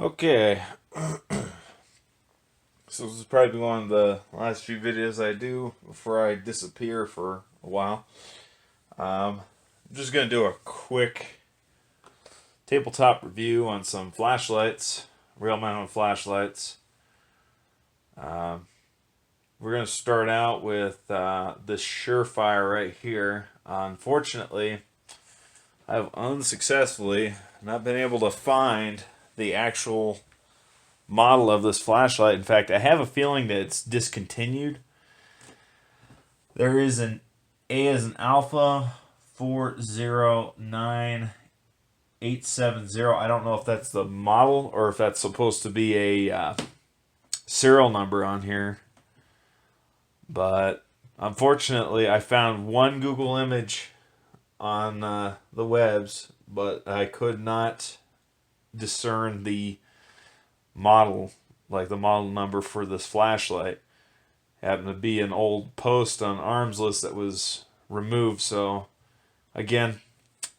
Okay, so this is probably one of the last few videos I do before I disappear for a while. I'm just going to do a quick tabletop review on some flashlights, real mounted flashlights. Um, we're going to start out with this SureFire right here. Unfortunately, I've unsuccessfully not been able to find the actual model of this flashlight. In fact, I have a feeling that it's discontinued. There is an A as an Alpha 409870. I don't know if that's the model or if that's supposed to be a serial number on here. But unfortunately, I found one Google image on the webs, but I could not discern the model, like the model number for this flashlight. Happened to be an old post on Arms List that was removed, so again,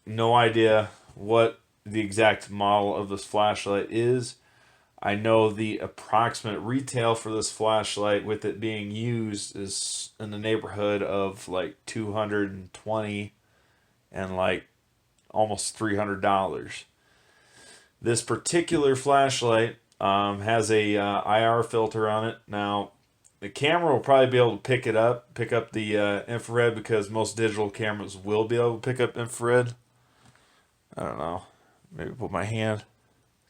no idea what the exact model of this flashlight is. I know the approximate retail for this flashlight with it being used is in the neighborhood of like 220 and like almost $300. This particular flashlight has a IR filter on it. Now, the camera will probably be able to pick up the infrared, because most digital cameras will be able to pick up infrared. I don't know. Maybe put my hand.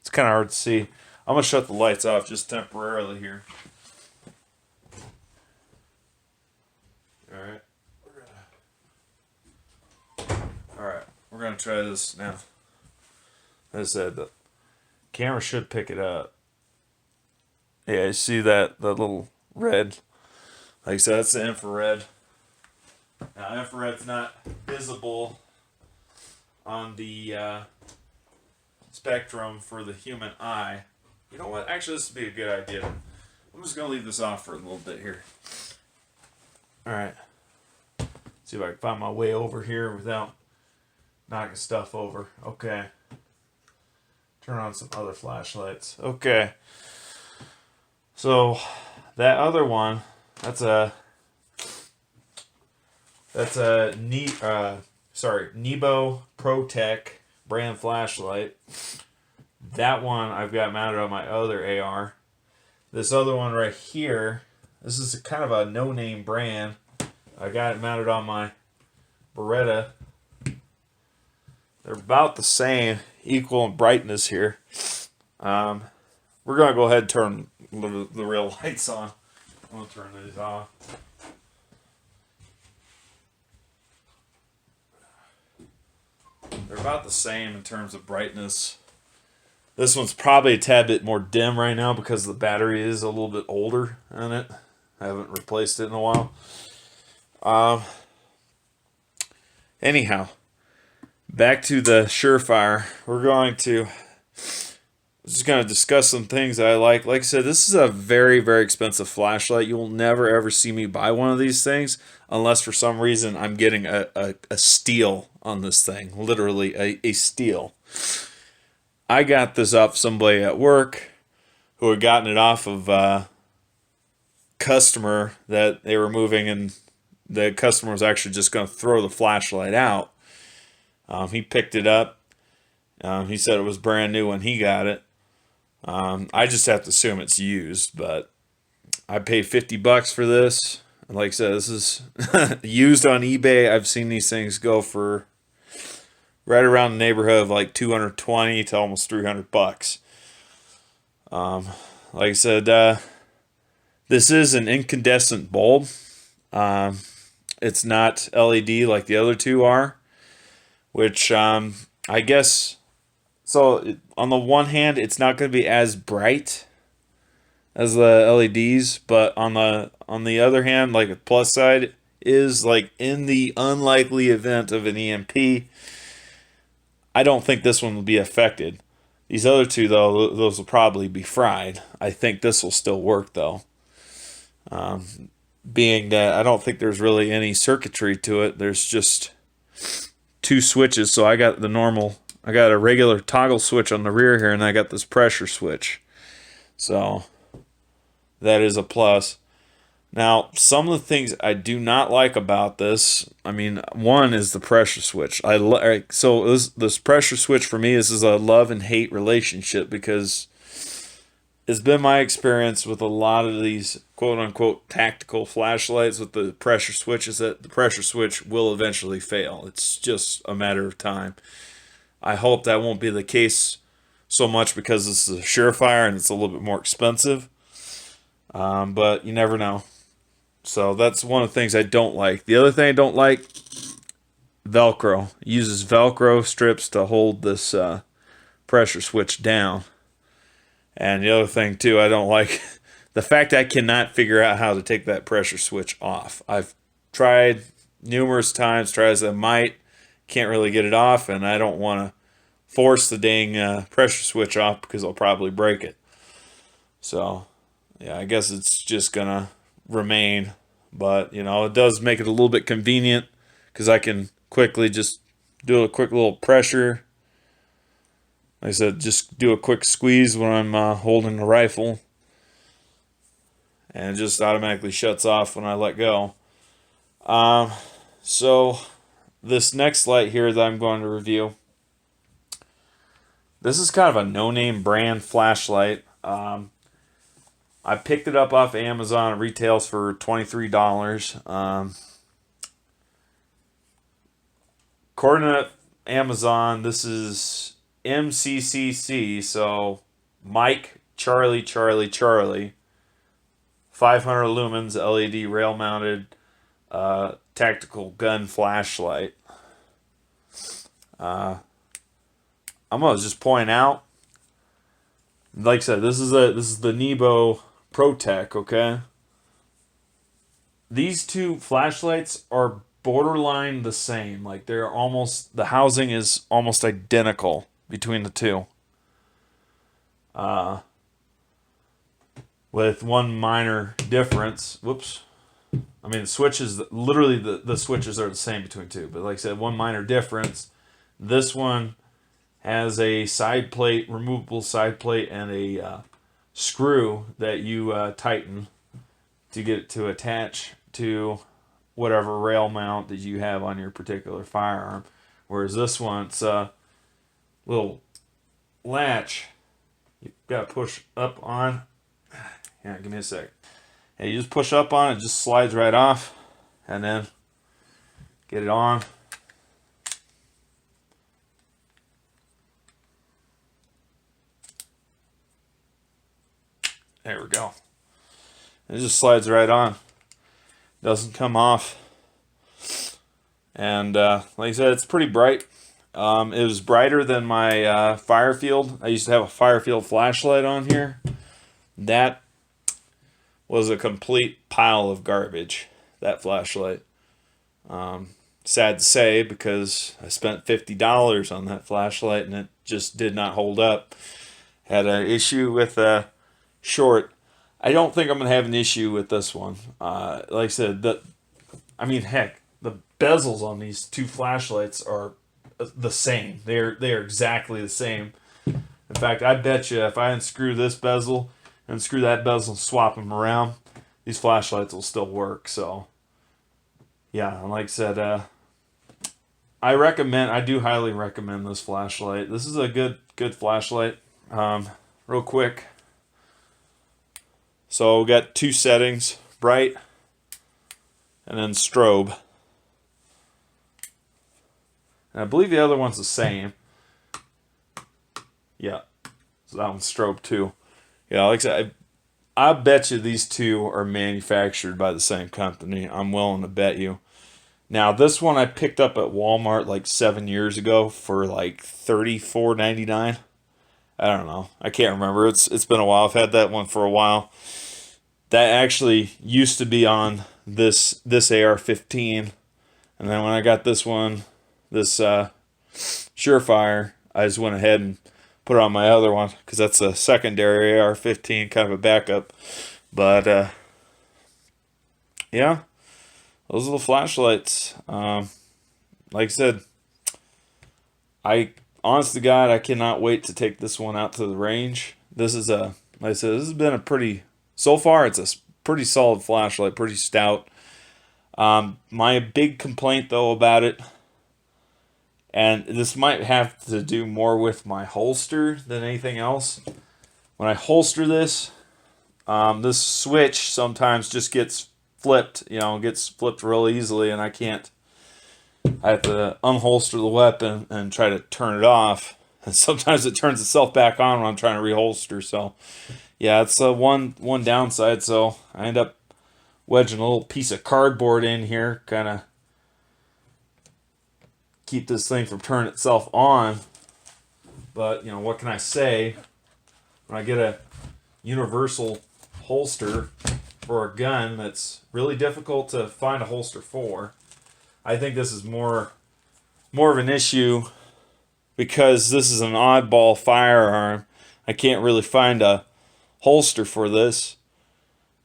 It's kind of hard to see. I'm going to shut the lights off just temporarily here. Alright. Alright. We're going to try this now. As I said, the camera should pick it up. Yeah, you see that little red? Like I said, that's the infrared. Now, infrared's not visible on the spectrum for the human eye. You know what? Actually, this would be a good idea. I'm just going to leave this off for a little bit here. Alright. See if I can find my way over here without knocking stuff over. Okay. Turn on some other flashlights. Okay. So, that other one, that's a Nebo Protec brand flashlight. That one I've got mounted on my other AR. This other one right here, this is kind of a no-name brand. I got it mounted on my Beretta. They're about the same, equal in brightness here. We're going to go ahead and turn the real lights on. I'm going to turn these off. They're about the same in terms of brightness. This one's probably a tad bit more dim right now because the battery is a little bit older on it. I haven't replaced it in a while. Anyhow, back to the SureFire. We're just going to discuss some things that I like. Like I said, this is a very, very expensive flashlight. You will never, ever see me buy one of these things unless for some reason I'm getting a steal on this thing. Literally a steal. I got this off somebody at work who had gotten it off of a customer that they were moving, and the customer was actually just going to throw the flashlight out. He picked it up. He said it was brand new when he got it. I just have to assume it's used, but I paid $50 for this. And like I said, this is used on eBay. I've seen these things go for right around the neighborhood of like 220 to almost $300. Like I said, this is an incandescent bulb. It's not LED like the other two are, which I guess. So on the one hand, it's not going to be as bright as the LEDs, but on the other hand, like the plus side is, like, in the unlikely event of an EMP, I don't think this one will be affected. These other two, though, those will probably be fried. I think this will still work, though. Being that I don't think there's really any circuitry to it. There's just two switches, so I got the normal I got a regular toggle switch on the rear here, and I got this pressure switch. So that is a plus. Now, some of the things I do not like about this, I mean, one is the pressure switch. So this pressure switch for me, this is a love and hate relationship, because it's been my experience with a lot of these quote unquote tactical flashlights with the pressure switch is that the pressure switch will eventually fail. It's just a matter of time. I hope that won't be the case so much, because this is a SureFire and it's a little bit more expensive. But you never know. So that's one of the things I don't like. The other thing I don't like, Velcro. It uses Velcro strips to hold this pressure switch down. And the other thing too, I don't like the fact I cannot figure out how to take that pressure switch off. I've tried numerous times, try as I might, can't really get it off, and I don't want to force the dang pressure switch off, because I'll probably break it. So, yeah, I guess it's just gonna remain, but you know, it does make it a little bit convenient, because I can quickly just do a quick little pressure. Like I said, just do a quick squeeze when I'm holding the rifle, and it just automatically shuts off when I let go. So this next light here that I'm going to review, this is kind of a no-name brand flashlight. I picked it up off Amazon. It retails for $23. According to Amazon, this is MCCC, so Mike Charlie Charlie Charlie, 500 lumens LED rail-mounted tactical gun flashlight. I'm gonna just point out, like I said, this is the Nebo Protec, okay? These two flashlights are borderline the same. Like, they're almost, the housing is almost identical between the two. With one minor difference. Whoops. I mean, the switches, literally the switches are the same between two. But like I said, one minor difference. This one has a side plate, removable side plate, and a screw that you tighten to get it to attach to whatever rail mount that you have on your particular firearm. Whereas this one, it's a little latch you got to push up on. Yeah, give me a sec. And you just push up on it, just slides right off, and then get it on. There we go. It just slides right on. Doesn't come off. And like I said, it's pretty bright. It was brighter than my Firefield. I used to have a Firefield flashlight on here. That was a complete pile of garbage, that flashlight. Sad to say, because I spent $50 on that flashlight and it just did not hold up. Had an issue with a short. I don't think I'm going to have an issue with this one. Like I said, heck, the bezels on these two flashlights are the same. They're exactly the same. In fact, I bet you if I unscrew this bezel and screw that bezel and swap them around, these flashlights will still work. So, yeah, and like I said, I do highly recommend this flashlight. This is a good flashlight. Real quick. So we got two settings, bright and then strobe. And I believe the other one's the same. Yeah, so that one's strobe too. Yeah, like I said, I bet you these two are manufactured by the same company. I'm willing to bet you. Now, this one I picked up at Walmart like 7 years ago for like $34.99. I don't know. I can't remember. It's been a while. I've had that one for a while. That actually used to be on this AR-15. And then when I got this one, this SureFire, I just went ahead and put it on my other one, because that's a secondary AR-15, kind of a backup. But, yeah, those are the flashlights. Like I said, I honest to God, I cannot wait to take this one out to the range. This is a, like I said, this has been a pretty, so far it's a pretty solid flashlight, pretty stout. My big complaint though about it, and this might have to do more with my holster than anything else. When I holster this, this switch sometimes just gets flipped, gets flipped real easily, and I have to unholster the weapon and try to turn it off. And sometimes it turns itself back on when I'm trying to reholster. So, yeah, it's one downside. So I end up wedging a little piece of cardboard in here, kind of keep this thing from turning itself on. But, what can I say? When I get a universal holster for a gun that's really difficult to find a holster for, I think this is more of an issue because this is an oddball firearm. I can't really find a holster for this.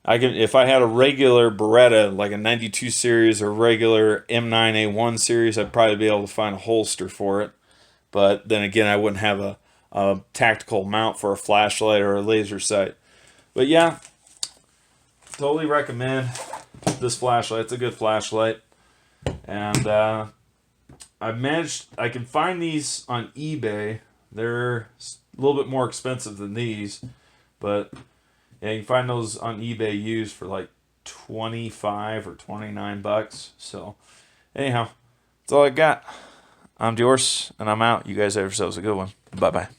If I had a regular Beretta, like a 92 series or regular M9A1 series, I'd probably be able to find a holster for it. But then again, I wouldn't have a tactical mount for a flashlight or a laser sight. But yeah, totally recommend this flashlight. It's a good flashlight. And I can find these on eBay. They're a little bit more expensive than these, but yeah, you can find those on eBay used for like 25 or 29 bucks. So anyhow, that's all I got. I'm Diorce, and I'm out. You guys have yourselves a good one. Bye-bye.